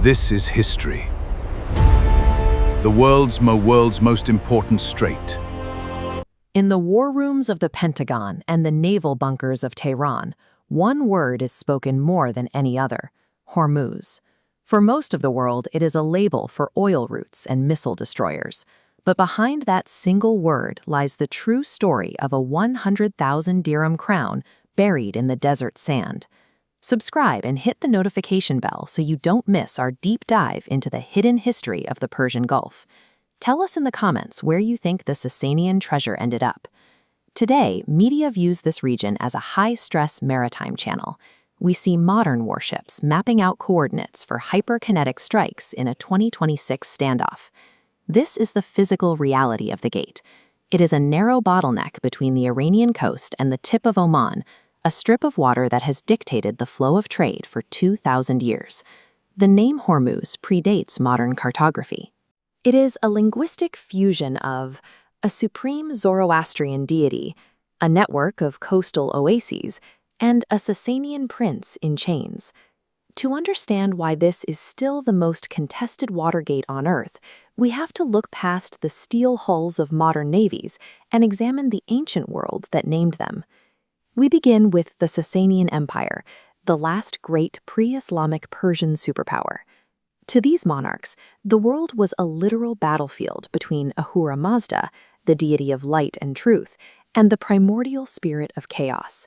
This is history. The world's most important strait. In the war rooms of the Pentagon and the naval bunkers of Tehran, one word is spoken more than any other: Hormuz. For most of the world, it is a label for oil routes and missile destroyers. But behind that single word lies the true story of a 100,000 dirham crown buried in the desert sand. Subscribe and hit the notification bell so you don't miss our deep dive into the hidden history of the Persian Gulf. Tell us in the comments where you think the Sassanian treasure ended up. Today, media views this region as a high-stress maritime channel. We see modern warships mapping out coordinates for hyperkinetic strikes in a 2026 standoff. This is the physical reality of the gate. It is a narrow bottleneck between the Iranian coast and the tip of Oman, a strip of water that has dictated the flow of trade for 2,000 years. The name Hormuz predates modern cartography. It is a linguistic fusion of a supreme Zoroastrian deity, a network of coastal oases, and a Sassanian prince in chains. To understand why this is still the most contested water gate on Earth, we have to look past the steel hulls of modern navies and examine the ancient world that named them. We begin with the Sassanian Empire, the last great pre-Islamic Persian superpower. To these monarchs, the world was a literal battlefield between Ahura Mazda, the deity of light and truth, and the primordial spirit of chaos.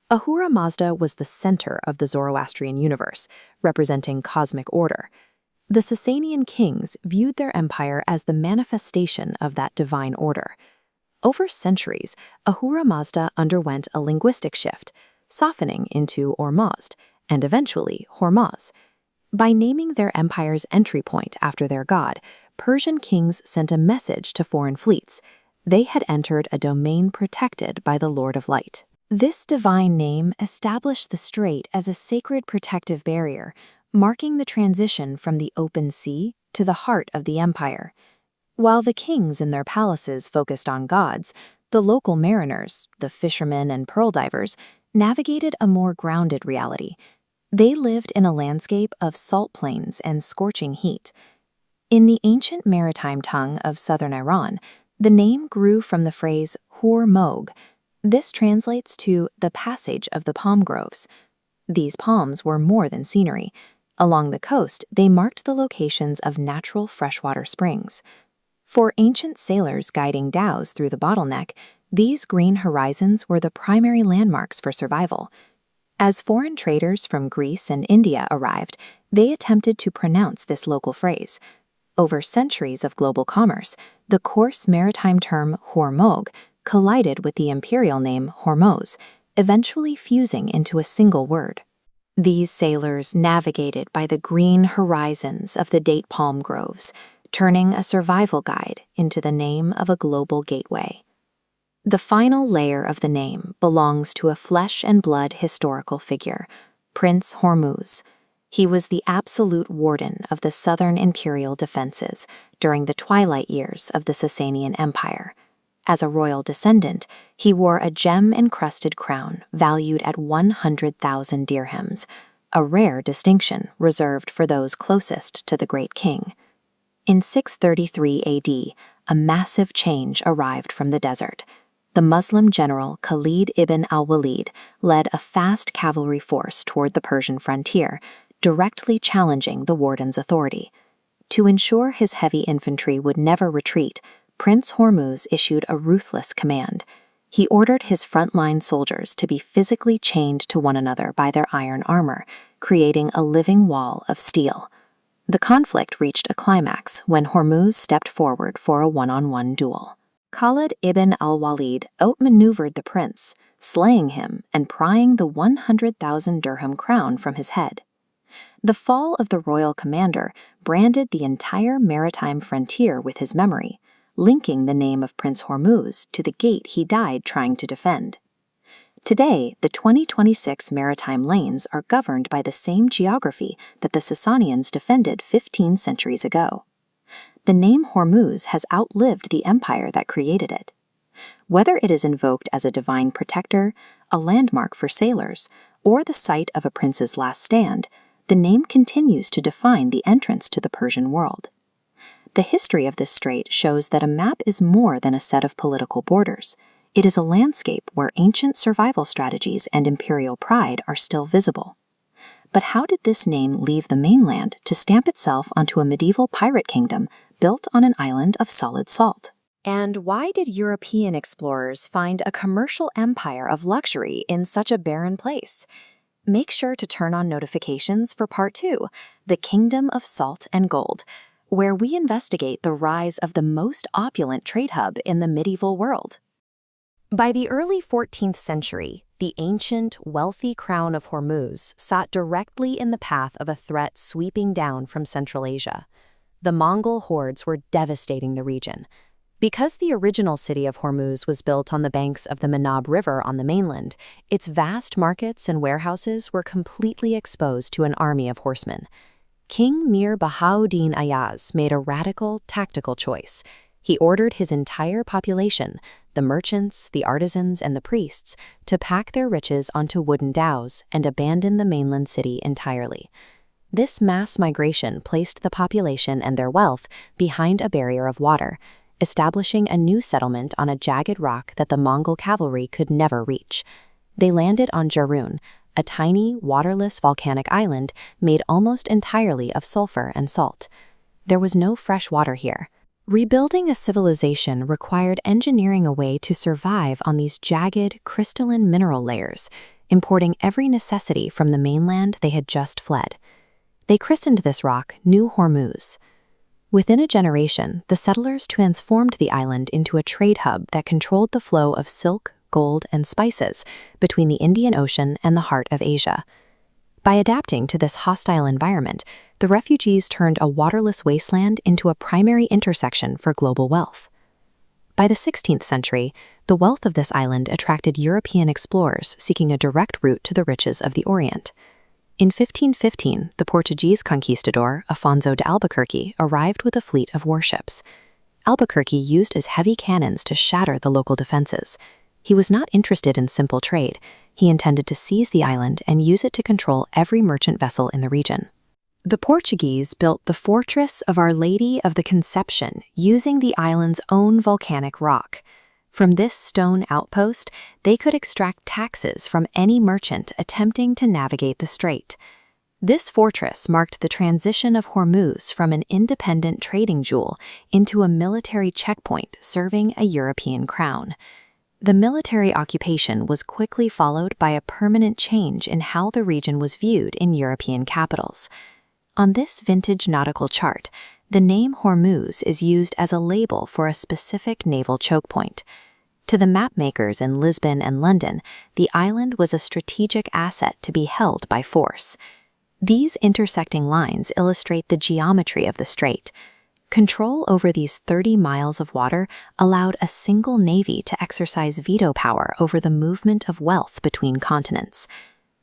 Ahura Mazda was the center of the Zoroastrian universe, representing cosmic order. The Sassanian kings viewed their empire as the manifestation of that divine order. Over centuries, Ahura Mazda underwent a linguistic shift, softening into Ohrmazd, and eventually Hur-Mogh. By naming their empire's entry point after their god, Persian kings sent a message to foreign fleets. They had entered a domain protected by the Lord of Light. This divine name established the Strait as a sacred protective barrier, marking the transition from the open sea to the heart of the empire. While the kings in their palaces focused on gods, the local mariners, the fishermen and pearl divers, navigated a more grounded reality. They lived in a landscape of salt plains and scorching heat. In the ancient maritime tongue of southern Iran, the name grew from the phrase Hur-Mogh. This translates to the passage of the palm groves. These palms were more than scenery. Along the coast, they marked the locations of natural freshwater springs. For ancient sailors guiding dhows through the bottleneck, these green horizons were the primary landmarks for survival. As foreign traders from Greece and India arrived, they attempted to pronounce this local phrase. Over centuries of global commerce, the coarse maritime term Hur-Mogh collided with the imperial name Hormuz, eventually fusing into a single word. These sailors navigated by the green horizons of the date palm groves, turning a survival guide into the name of a global gateway. The final layer of the name belongs to a flesh and blood historical figure, Prince Hormuz. He was the absolute warden of the southern imperial defenses during the twilight years of the Sassanian Empire. As a royal descendant, he wore a gem-encrusted crown valued at 100,000 dirhams, a rare distinction reserved for those closest to the great king. In 633 AD, a massive change arrived from the desert. The Muslim general Khalid ibn al-Walid led a fast cavalry force toward the Persian frontier, directly challenging the warden's authority. To ensure his heavy infantry would never retreat, Prince Hormuz issued a ruthless command. He ordered his frontline soldiers to be physically chained to one another by their iron armor, creating a living wall of steel. The conflict reached a climax when Hormuz stepped forward for a one-on-one duel. Khalid ibn al-Walid outmaneuvered the prince, slaying him and prying the 100,000 dirham crown from his head. The fall of the royal commander branded the entire maritime frontier with his memory, linking the name of Prince Hormuz to the gate he died trying to defend. Today, the 2026 maritime lanes are governed by the same geography that the Sassanians defended 15 centuries ago. The name Hormuz has outlived the empire that created it. Whether it is invoked as a divine protector, a landmark for sailors, or the site of a prince's last stand, the the name continues to define the entrance to the Persian world. The history of this strait shows that a map is more than a set of political borders. It is a landscape where ancient survival strategies and imperial pride are still visible. But how did this name leave the mainland to stamp itself onto a medieval pirate kingdom built on an island of solid salt? And why did European explorers find a commercial empire of luxury in such a barren place? Make sure to turn on notifications for Part 2, The Kingdom of Salt and Gold, where we investigate the rise of the most opulent trade hub in the medieval world. By the early 14th century, the ancient, wealthy crown of Hormuz sat directly in the path of a threat sweeping down from Central Asia. The Mongol hordes were devastating the region. Because the original city of Hormuz was built on the banks of the Manab River on the mainland, its vast markets and warehouses were completely exposed to an army of horsemen. King Mir Bahauddin Ayaz made a radical, tactical choice. He ordered his entire population, the merchants, the artisans, and the priests, to pack their riches onto wooden dhows and abandon the mainland city entirely. This mass migration placed the population and their wealth behind a barrier of water, establishing a new settlement on a jagged rock that the Mongol cavalry could never reach. They landed on Jarun, a tiny, waterless volcanic island made almost entirely of sulfur and salt. There was no fresh water here. Rebuilding a civilization required engineering a way to survive on these jagged, crystalline mineral layers, importing every necessity from the mainland they had just fled. They christened this rock New Hormuz. Within a generation, the settlers transformed the island into a trade hub that controlled the flow of silk, gold, and spices between the Indian Ocean and the heart of Asia. By adapting to this hostile environment, the refugees turned a waterless wasteland into a primary intersection for global wealth. By the 16th century, the wealth of this island attracted European explorers seeking a direct route to the riches of the Orient. In 1515, the Portuguese conquistador Afonso de Albuquerque arrived with a fleet of warships. Albuquerque used his heavy cannons to shatter the local defenses. He was not interested in simple trade. He intended to seize the island and use it to control every merchant vessel in the region. The Portuguese built the Fortress of Our Lady of the Conception using the island's own volcanic rock. From this stone outpost, they could extract taxes from any merchant attempting to navigate the strait. This fortress marked the transition of Hormuz from an independent trading jewel into a military checkpoint serving a European crown. The military occupation was quickly followed by a permanent change in how the region was viewed in European capitals. On this vintage nautical chart, the name Hormuz is used as a label for a specific naval chokepoint. To the mapmakers in Lisbon and London, the island was a strategic asset to be held by force. These intersecting lines illustrate the geometry of the strait. Control over these 30 miles of water allowed a single navy to exercise veto power over the movement of wealth between continents.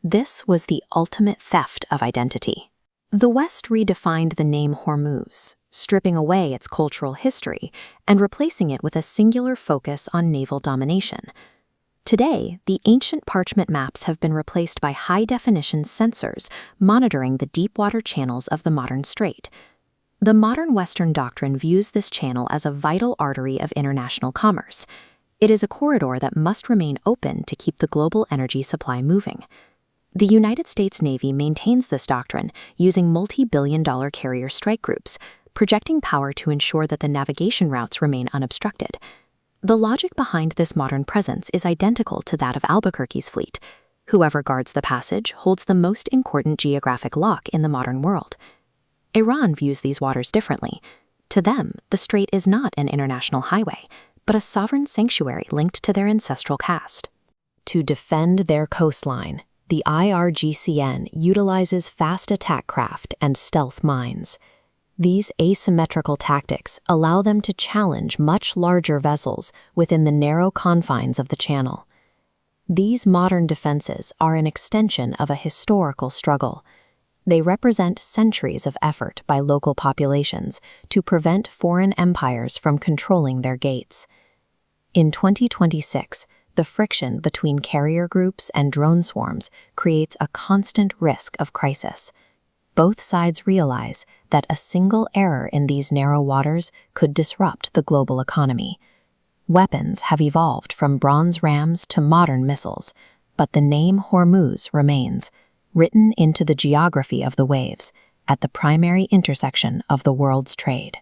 This was the ultimate theft of identity. The West redefined the name Hormuz, stripping away its cultural history and replacing it with a singular focus on naval domination. Today, the ancient parchment maps have been replaced by high-definition sensors monitoring the deep-water channels of the modern strait. The modern Western doctrine views this channel as a vital artery of international commerce. It is a corridor that must remain open to keep the global energy supply moving. The United States Navy maintains this doctrine using multi-billion-dollar carrier strike groups, projecting power to ensure that the navigation routes remain unobstructed. The logic behind this modern presence is identical to that of Albuquerque's fleet. Whoever guards the passage holds the most important geographic lock in the modern world. Iran views these waters differently. To them, the strait is not an international highway, but a sovereign sanctuary linked to their ancestral caste. To defend their coastline, the IRGCN utilizes fast attack craft and stealth mines. These asymmetrical tactics allow them to challenge much larger vessels within the narrow confines of the channel. These modern defenses are an extension of a historical struggle. They represent centuries of effort by local populations to prevent foreign empires from controlling their gates. In 2026, the friction between carrier groups and drone swarms creates a constant risk of crisis. Both sides realize that a single error in these narrow waters could disrupt the global economy. Weapons have evolved from bronze rams to modern missiles, but the name Hormuz remains, written into the geography of the waves, at the primary intersection of the world's trade.